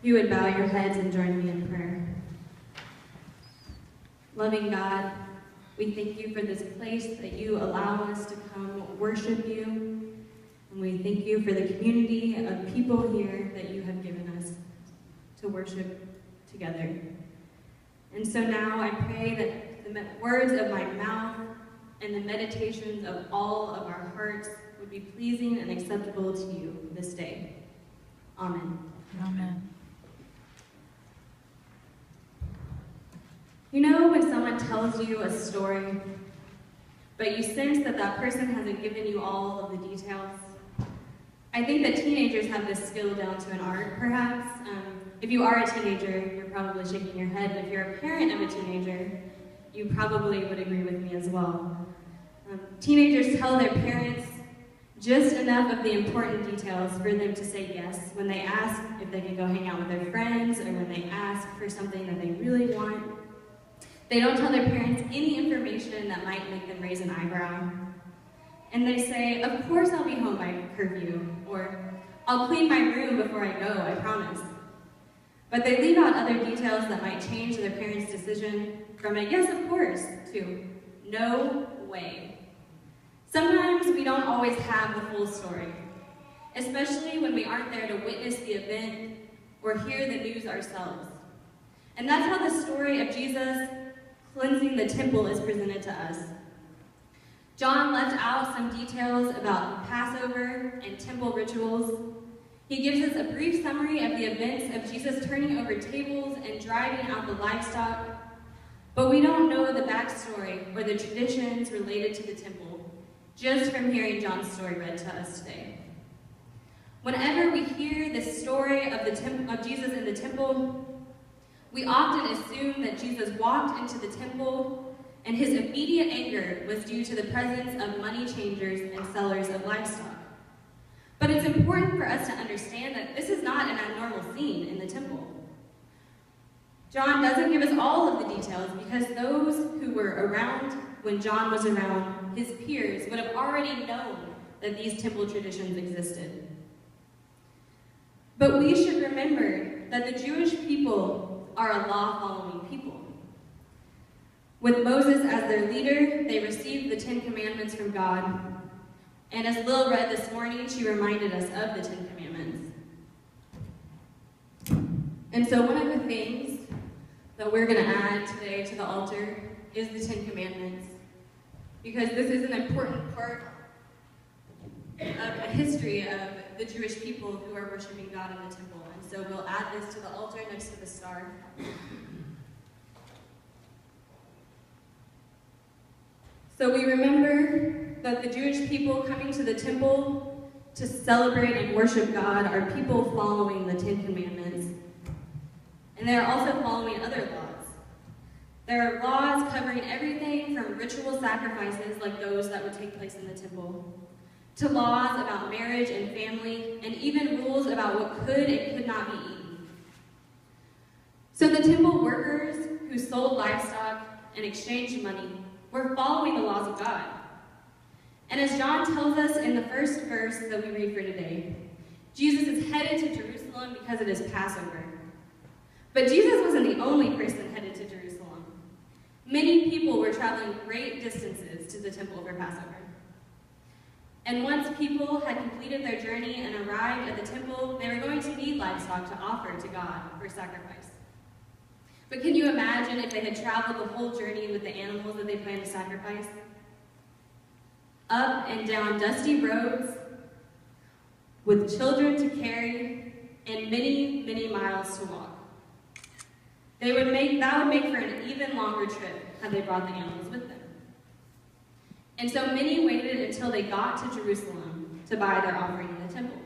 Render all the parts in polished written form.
you would bow your heads and join me in prayer. Loving God, we thank you for this place that you allow us to come worship you. And we thank you for the community of people here that you have given us to worship together. And so now I pray that the words of my mouth and the meditations of all of our hearts would be pleasing and acceptable to you this day. Amen. Amen. You know when someone tells you a story, but you sense that that person hasn't given you all of the details? I think that teenagers have this skill down to an art, perhaps. If you are a teenager, you're probably shaking your head. And if you're a parent of a teenager, you probably would agree with me as well. Teenagers tell their parents just enough of the important details for them to say yes when they ask if they can go hang out with their friends or when they ask for something that they really want. They don't tell their parents any information that might make them raise an eyebrow. And they say, of course I'll be home by curfew, or I'll clean my room before I go, I promise. But they leave out other details that might change their parents' decision from a yes, of course, to no way. Sometimes we don't always have the full story, especially when we aren't there to witness the event or hear the news ourselves. And that's how the story of Jesus cleansing the temple is presented to us. John left out some details about Passover and temple rituals. He gives us a brief summary of the events of Jesus turning over tables and driving out the livestock, but we don't know the backstory or the traditions related to the temple, just from hearing John's story read to us today. Whenever we hear the story of Jesus in the temple, we often assume that Jesus walked into the temple and his immediate anger was due to the presence of money changers and sellers of livestock. But it's important for us to understand that this is not an abnormal scene in the temple. John doesn't give us all of the details because those who were around when John was around, his peers, would have already known that these temple traditions existed. But we should remember that the Jewish people are a law-following people. With Moses as their leader, they received the 10 Commandments from God. And as Lil read this morning, she reminded us of the 10 Commandments. And so one of the things that we're going to add today to the altar is the 10 Commandments, because this is an important part of a history of the Jewish people who are worshiping God in the temple. And so we'll add this to the altar next to the star. So we remember that the Jewish people coming to the temple to celebrate and worship God are people following the 10 Commandments. And they are also following other laws. There are laws covering everything from ritual sacrifices like those that would take place in the temple, to laws about marriage and family, and even rules about what could and could not be eaten. So the temple workers who sold livestock and exchanged money were following the laws of God. And as John tells us in the first verse that we read for today, Jesus is headed to Jerusalem because it is Passover. But Jesus wasn't the only person headed to Jerusalem. Many people were traveling great distances to the temple for Passover. And once people had completed their journey and arrived at the temple, they were going to need livestock to offer to God for sacrifice. But can you imagine if they had traveled the whole journey with the animals that they planned to sacrifice? Up and down dusty roads, with children to carry, and many, many miles to walk. That would make for an even longer trip had they brought the animals with them. And so many waited until they got to Jerusalem to buy their offering in the temple.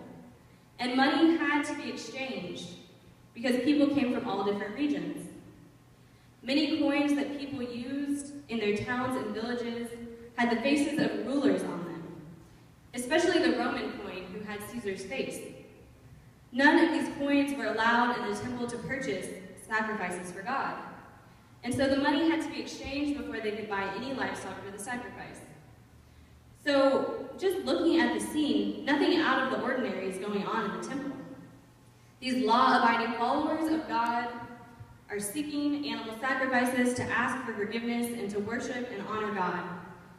And money had to be exchanged because people came from all different regions. Many coins that people used in their towns and villages had the faces of rulers on them, especially the Roman coin who had Caesar's face. None of these coins were allowed in the temple to purchase sacrifices for God. And so the money had to be exchanged before they could buy any livestock for the sacrifice. So just looking at the scene, nothing out of the ordinary is going on in the temple. These law-abiding followers of God are seeking animal sacrifices to ask for forgiveness and to worship and honor God.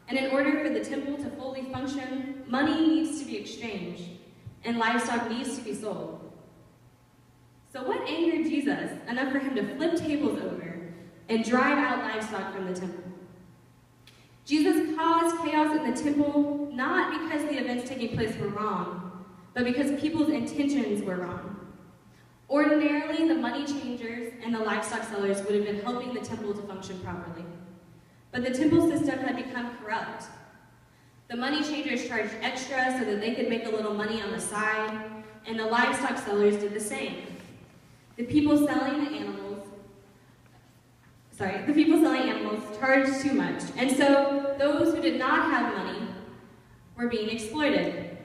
And in order for the temple to fully function, money needs to be exchanged, and livestock needs to be sold. So what angered Jesus enough for him to flip tables over and drive out livestock from the temple? Jesus caused chaos in the temple not because the events taking place were wrong, but because people's intentions were wrong. Ordinarily, the money changers and the livestock sellers would have been helping the temple to function properly. But the temple system had become corrupt. The money changers charged extra so that they could make a little money on the side, and the livestock sellers did the same. The people selling animals charged too much, and so those who did not have money were being exploited.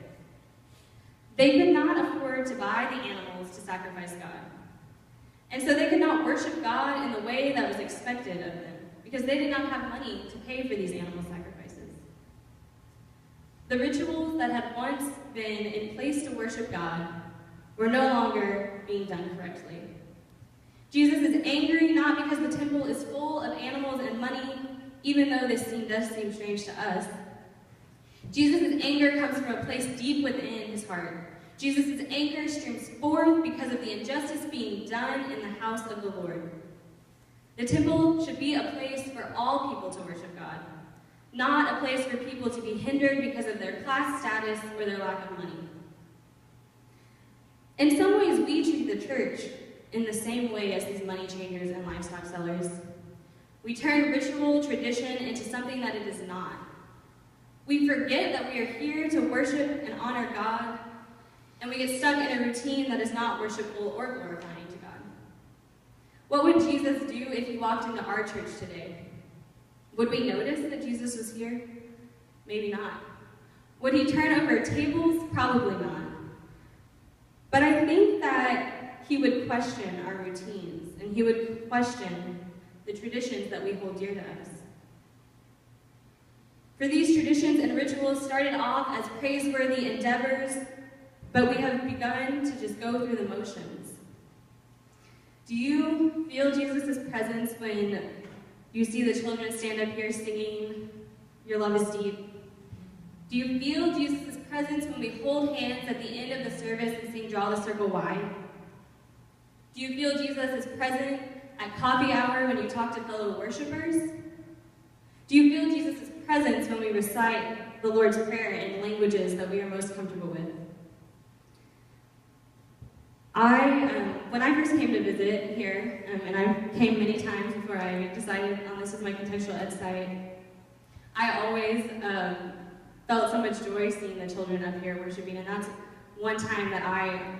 They could not afford to buy the animals to sacrifice God, and so they could not worship God in the way that was expected of them, because they did not have money to pay for these animal sacrifices. The rituals that had once been in place to worship God were no longer being done correctly. Jesus is angry not because the temple is full of animals and money, even though this does seem strange to us. Jesus' anger comes from a place deep within his heart. Jesus' anger streams forth because of the injustice being done in the house of the Lord. The temple should be a place for all people to worship God, not a place for people to be hindered because of their class status or their lack of money. In some ways, we treat the church in the same way as these money changers and livestock sellers. We turn ritual tradition into something that it is not. We forget that we are here to worship and honor God, and we get stuck in a routine that is not worshipful or glorifying to God. What would Jesus do if he walked into our church today? Would we notice that Jesus was here? Maybe not. Would he turn over tables? Probably not. But I think that he would question our routines, and he would question the traditions that we hold dear to us. For these traditions and rituals started off as praiseworthy endeavors, but we have begun to just go through the motions. Do you feel Jesus' presence when you see the children stand up here singing, "Your love is deep"? Do you feel Jesus' presence when we hold hands at the end of the service and sing, "Draw the Circle Wide"? Do you feel Jesus is present at coffee hour when you talk to fellow worshipers? Do you feel Jesus' presence when we recite the Lord's Prayer in languages that we are most comfortable with? When I first came to visit here, and I came many times before I decided on this as my contextual ed site, I always felt so much joy seeing the children up here worshiping, and that's one time that I